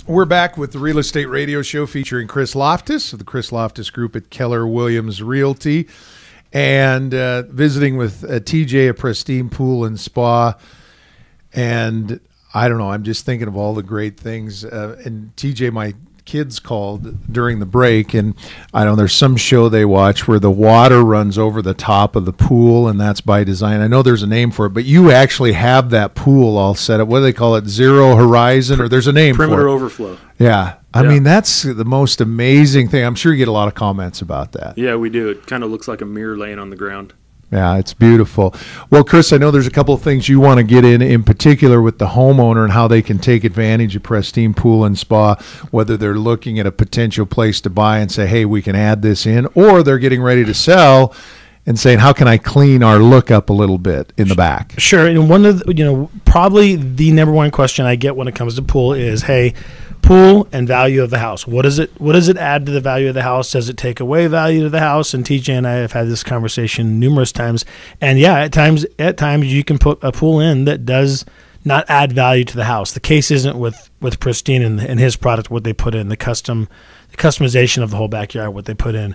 We're back with the Real Estate Radio Show featuring Chris Lofthus of the Chris Lofthus Group at Keller Williams Realty, and visiting with TJ at Pristine Pool and Spa. And I don't know, I'm just thinking of all the great things. And TJ, my kids called during the break, and I don't know, there's some show they watch where the water runs over the top of the pool, and that's by design. I know there's a name for it, but you actually have that pool all set up. What do they call it? Zero horizon, or there's a name for it. Perimeter overflow. Yeah. I mean, that's the most amazing thing. I'm sure you get a lot of comments about that. Yeah, we do. It kind of looks like a mirror laying on the ground. Yeah, it's beautiful. Well, Chris, I know there's a couple of things you want to get in particular with the homeowner and how they can take advantage of Pristine Pool and Spa, whether they're looking at a potential place to buy and say, hey, we can add this in, or they're getting ready to sell and saying, how can I clean our look up a little bit in the back? Sure. And one of the, probably the number one question I get when it comes to pool is, hey, pool and value of the house. What does it add to the value of the house? Does it take away value to the house? And TJ and I have had this conversation numerous times. And yeah, at times you can put a pool in that does not add value to the house. The case isn't with Pristine and his product, what they put in, the customization of the whole backyard, what they put in.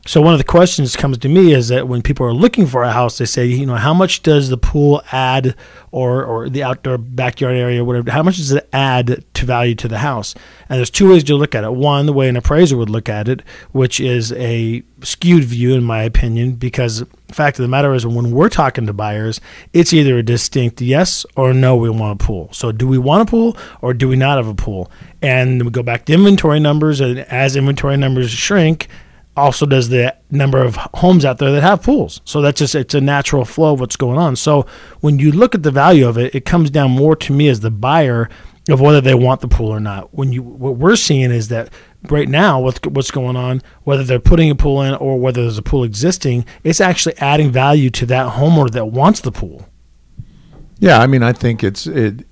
So one of the questions that comes to me is that when people are looking for a house, they say, how much does the pool add, or the outdoor backyard area, whatever, how much does it add to value to the house? And there's two ways to look at it. One, the way an appraiser would look at it, which is a skewed view, in my opinion, because the fact of the matter is when we're talking to buyers, it's either a distinct yes or no, we want a pool. So do we want a pool or do we not have a pool? And we go back to inventory numbers, and as inventory numbers shrink, also does the number of homes out there that have pools. So it's a natural flow of what's going on. So when you look at the value of it, it comes down more to me as the buyer of whether they want the pool or not. What we're seeing is that right now, what's going on, whether they're putting a pool in or whether there's a pool existing, it's actually adding value to that homeowner that wants the pool. Yeah, I mean, I think it's kind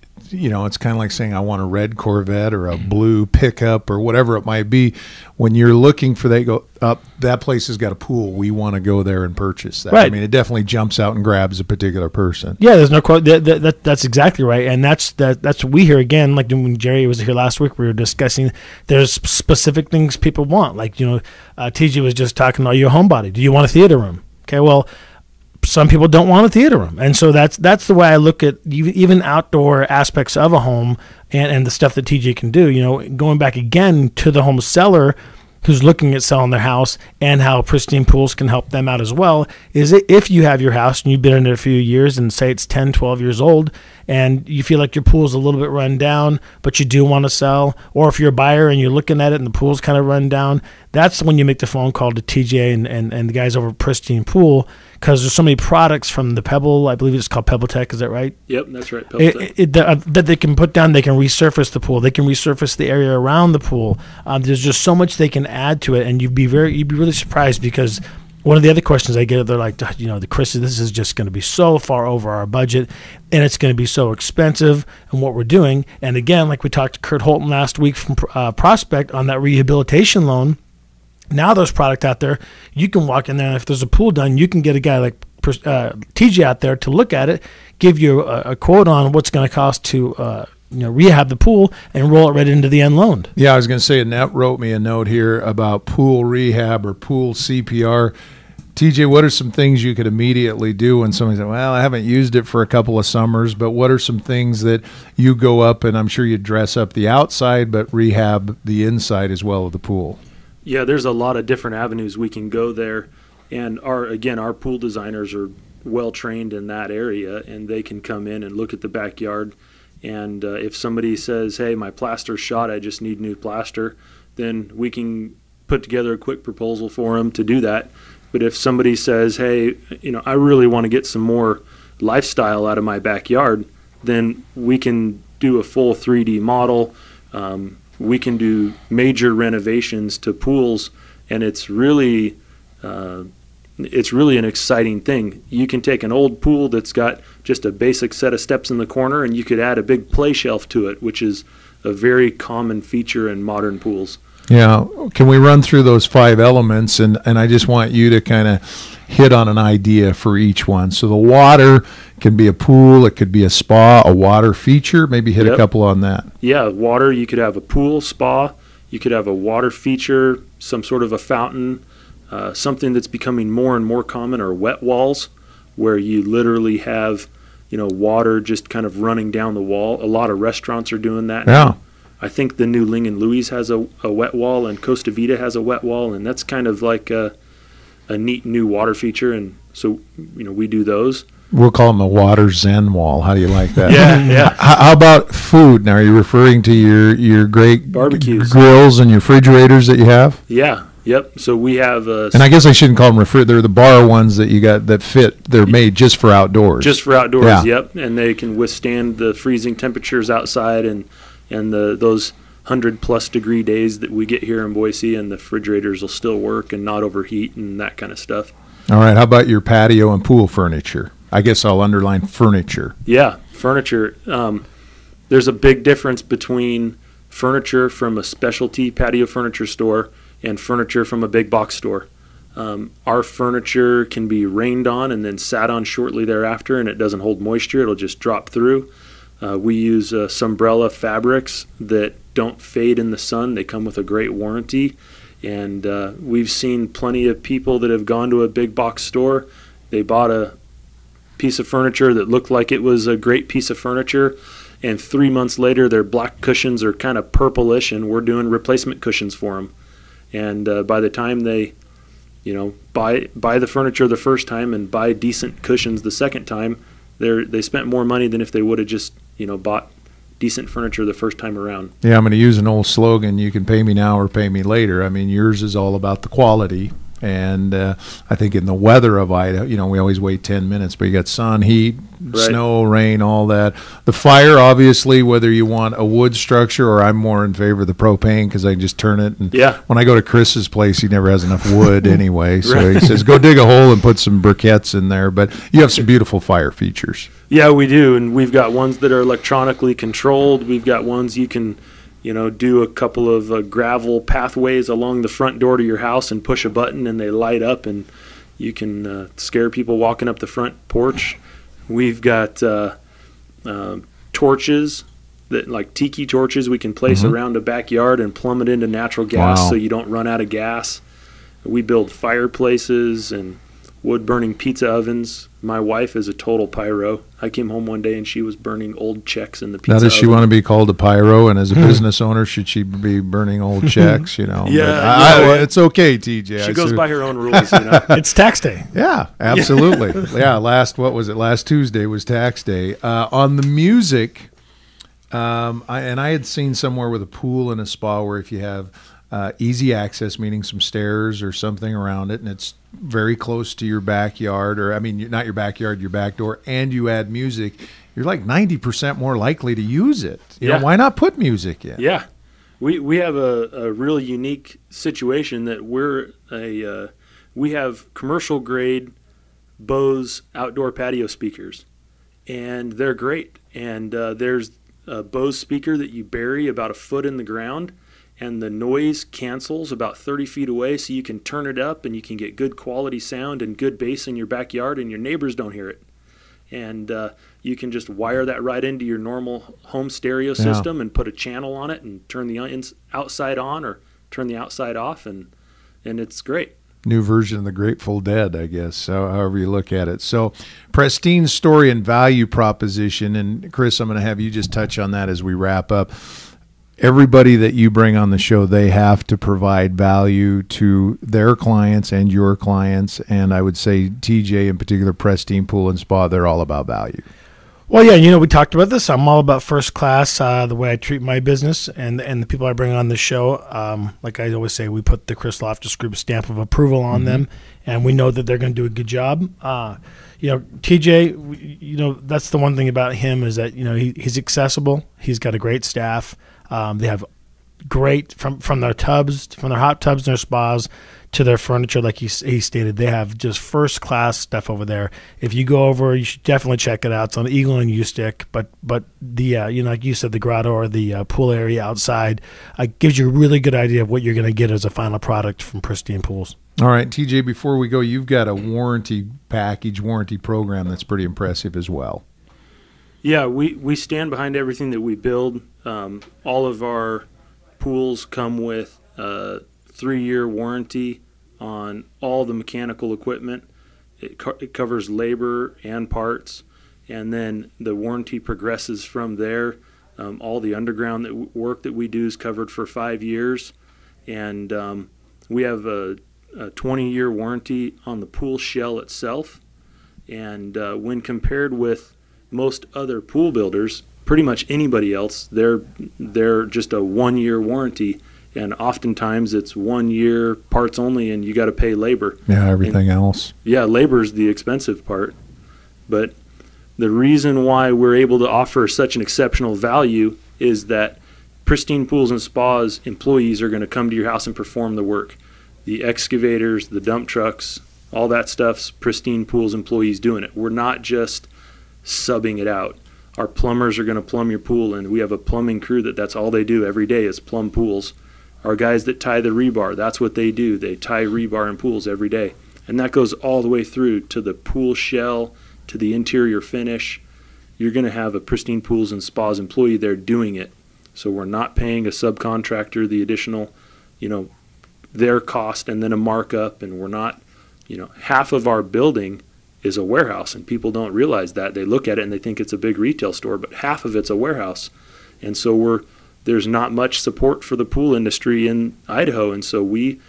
of like saying I want a red Corvette or a blue pickup or whatever it might be. When you're looking for that, you go up, that place has got a pool. We want to go there and purchase that. Right. I mean, it definitely jumps out and grabs a particular person. Yeah, there's no quote. That's exactly right. And that's what we hear again. Like when Jerry was here last week, we were discussing there's specific things people want. Like, TJ was just talking about your homebody. Do you want a theater room? Okay, well, some people don't want a theater room. And so that's the way I look at even outdoor aspects of a home and the stuff that TJ can do. Going back again to the home seller who's looking at selling their house and how Pristine Pools can help them out as well, is if you have your house and you've been in it a few years and say it's 10, 12 years old and you feel like your pool's a little bit run down, but you do want to sell, or if you're a buyer and you're looking at it and the pool's kind of run down, that's when you make the phone call to TJ and the guys over at Pristine Pool, because there's so many products from the Pebble, I believe it's called Pebble Tech, is that right? Yep, that's right, Pebble Tech. That they can put down. They can resurface the pool. They can resurface the area around the pool. There's just so much they can add to it, and you'd be really surprised, because one of the other questions I get, they're like, Chris, this is just going to be so far over our budget, and it's going to be so expensive in what we're doing. And again, like we talked to Kurt Holton last week from Prospect on that rehabilitation loan, now there's product out there. You can walk in there, and if there's a pool done, you can get a guy like TJ out there to look at it, give you a quote on what's going to cost to rehab the pool, and roll it right into the end loan. Yeah, I was going to say, Annette wrote me a note here about pool rehab or pool CPR. TJ, what are some things you could immediately do when somebody says, well, I haven't used it for a couple of summers, but what are some things that you go up, and I'm sure you dress up the outside, but rehab the inside as well of the pool? Yeah, there's a lot of different avenues we can go there, and our pool designers are well trained in that area, and they can come in and look at the backyard. And if somebody says, hey, my plaster's shot, I just need new plaster, then we can put together a quick proposal for them to do that. But if somebody says, hey, I really want to get some more lifestyle out of my backyard, then we can do a full 3D model. We can do major renovations to pools, and it's really an exciting thing. You can take an old pool that's got just a basic set of steps in the corner, and you could add a big play shelf to it, which is a very common feature in modern pools. Yeah. Can we run through those 5 elements? And I just want you to kind of hit on an idea for each one. So the water can be a pool, it could be a spa, a water feature. Maybe hit a couple on that. Yeah, water, you could have a pool, spa, you could have a water feature, some sort of a fountain. Something that's becoming more and more common are wet walls, where you literally have, water just kind of running down the wall. A lot of restaurants are doing that now. I think the new Ling and Louis has a wet wall, and Costa Vida has a wet wall, and that's kind of like a neat new water feature. And so, we do those. We'll call them a water zen wall. How do you like that? Yeah. How about food? Now, are you referring to your great barbecues, grills, and your refrigerators that you have? Yeah. Yep. So we have. And I guess I shouldn't call them they're the bar ones that you got that fit. They're made just for outdoors. Just for outdoors. Yeah. Yep. And they can withstand the freezing temperatures outside and those 100+ degree days that we get here in Boise, and the refrigerators will still work and not overheat and that kind of stuff. All right. How about your patio and pool furniture? I guess I'll underline furniture. Yeah, furniture. There's a big difference between furniture from a specialty patio furniture store and furniture from a big box store. Our furniture can be rained on and then sat on shortly thereafter, and it doesn't hold moisture. It'll just drop through. We use Sunbrella fabrics that don't fade in the sun. They come with a great warranty. And we've seen plenty of people that have gone to a big box store. They bought a piece of furniture that looked like it was a great piece of furniture, and 3 months later their black cushions are kind of purplish, and we're doing replacement cushions for them. And by the time they buy the furniture the first time and buy decent cushions the second time, they spent more money than if they would have just bought decent furniture the first time around. Yeah, I'm going to use an old slogan: you can pay me now or pay me later. I mean, yours is all about the quality. And I think in the weather of Idaho, we always wait 10 minutes, but you got sun, heat, snow, rain, all that. The fire, obviously, whether you want a wood structure, or I'm more in favor of the propane because I can just turn it. And when I go to Chris's place, he never has enough wood anyway. So he says, go dig a hole and put some briquettes in there. But you have some beautiful fire features. Yeah, we do. And we've got ones that are electronically controlled. We've got ones you can do a couple of gravel pathways along the front door to your house and push a button and they light up, and you can scare people walking up the front porch. We've got torches, that like tiki torches we can place around a backyard and plumb it into natural gas so you don't run out of gas. We build fireplaces and wood-burning pizza ovens. My wife is a total pyro. I came home one day and she was burning old checks in the pizza oven. Now, does she want to be called a pyro? And as a business owner, should she be burning old checks? Yeah, it's okay, TJ. She goes by her own rules. It's tax day. Yeah, absolutely. Last Tuesday was tax day. On the music, I had seen somewhere with a pool and a spa where if you have easy access, meaning some stairs or something around it, and it's very close to your backyard, or not your backyard, your back door, and you add music, you're like 90% more likely to use it. Why not put music in? Yeah. We have a really unique situation that we have commercial grade Bose outdoor patio speakers, and they're great. And there's a Bose speaker that you bury about a foot in the ground, and the noise cancels about 30 feet away, so you can turn it up and you can get good quality sound and good bass in your backyard, and your neighbors don't hear it. And you can just wire that right into your normal home stereo system and put a channel on it and turn the outside on or turn the outside off, and it's great. New version of the Grateful Dead, I guess, however you look at it. So Pristine's story and value proposition, and Chris, I'm going to have you just touch on that as we wrap up. Everybody that you bring on the show, they have to provide value to their clients and your clients. And I would say TJ in particular, Pristine Pool and Spa, they're all about value. Well, yeah, we talked about this. I'm all about first class, the way I treat my business and the people I bring on the show. Like I always say, we put the Chris Lofthus Group stamp of approval on them, and we know that they're going to do a good job. TJ, that's the one thing about him is that, he's accessible. He's got a great staff. They have, great from their tubs, from their hot tubs and their spas to their furniture. Like he stated, they have just first class stuff over there. If you go over, you should definitely check it out. It's on Eagle and U-Stick, but the like you said, the grotto or the pool area outside gives you a really good idea of what you're going to get as a final product from Pristine Pools. All right, TJ, before we go, you've got a warranty program that's pretty impressive as well. Yeah, we stand behind everything that we build. All of our pools come with 3-year warranty on all the mechanical equipment. It covers labor and parts, and then the warranty progresses from there. All the underground work that we do is covered for 5 years, and we have a 20-year warranty on the pool shell itself. And when compared with most other pool builders, pretty much anybody else, they're just a 1-year warranty. And oftentimes it's 1 year parts only, and you got to pay labor. Yeah, everything else. Yeah, labor's the expensive part. But the reason why we're able to offer such an exceptional value is that Pristine Pools and Spas employees are going to come to your house and perform the work. The excavators, the dump trucks, all that stuff's Pristine Pools employees doing it. We're not just subbing it out. Our plumbers are going to plumb your pool, and we have a plumbing crew that's all they do every day is plumb pools. Our guys that tie the rebar, that's what they do. They tie rebar in pools every day. And that goes all the way through to the pool shell, to the interior finish. You're going to have a Pristine Pools and Spas employee there doing it. So we're not paying a subcontractor the additional, their cost and then a markup. And we're not, half of our building is a warehouse, and people don't realize that. They look at it and they think it's a big retail store, but half of it's a warehouse. And so there's not much support for the pool industry in Idaho, and so we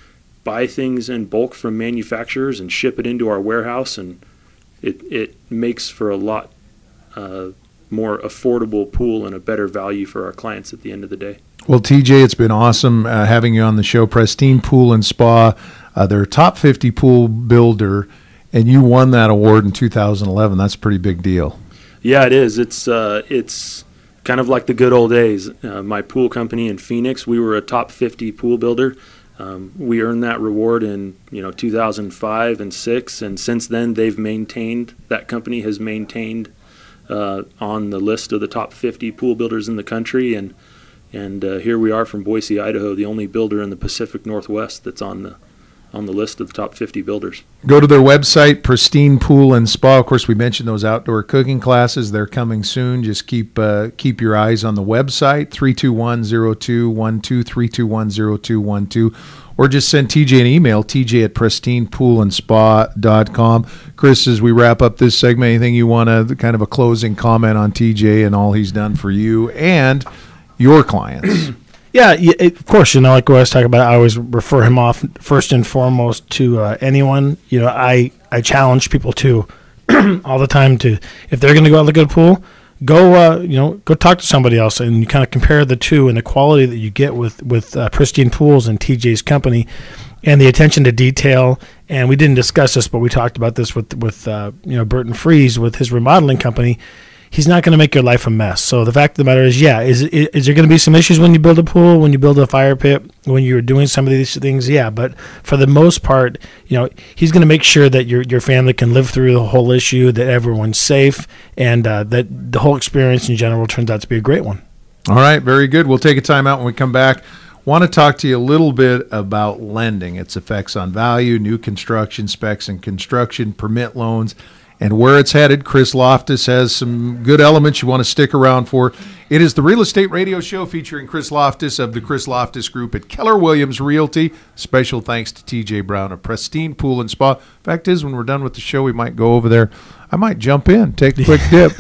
buy things in bulk from manufacturers and ship it into our warehouse, and it makes for a lot more affordable pool and a better value for our clients at the end of the day. Well, TJ, it's been awesome having you on the show. Pristine Pool and Spa, they're a top 50 pool builder, and you won that award in 2011. That's a pretty big deal. Yeah, it is. It's kind of like the good old days. My pool company in Phoenix, we were a top 50 pool builder. We earned that reward in 2005 and 6, and since then that company has maintained on the list of the top 50 pool builders in the country, and here we are from Boise, Idaho, the only builder in the Pacific Northwest that's on the list of the top 50 builders. Go to their website, Pristine Pool and Spa. Of course, we mentioned those outdoor cooking classes. They're coming soon. Just keep your eyes on the website, 321-0212, 321-0212, or just send TJ an email, tj@pristinepoolandspa.com. Chris, as we wrap up this segment, anything you want to, kind of a closing comment on TJ and all he's done for you and your clients? Yeah, of course, like we always talk about, I always refer him off first and foremost to anyone. I challenge people to all the time to, if they're going to go out look at a pool, go talk to somebody else, and you kind of compare the two and the quality that you get with Pristine Pools and TJ's company, and the attention to detail. And we didn't discuss this, but we talked about this with Burton Freeze with his remodeling company. He's not going to make your life a mess. So the fact of the matter is, is there going to be some issues when you build a pool, when you build a fire pit, when you're doing some of these things? Yeah, but for the most part, he's going to make sure that your family can live through the whole issue, that everyone's safe, and that the whole experience in general turns out to be a great one. All right, very good. We'll take a time out when we come back. Want to talk to you a little bit about lending, its effects on value, new construction specs and construction permit loans, and where it's headed. Chris Lofthus has some good elements you want to stick around for. It is the Real Estate Radio Show featuring Chris Lofthus of the Chris Lofthus Group at Keller Williams Realty. Special thanks to TJ Brown of Pristine Pool and Spa. Fact is, when we're done with the show, we might go over there. I might jump in, take a quick dip.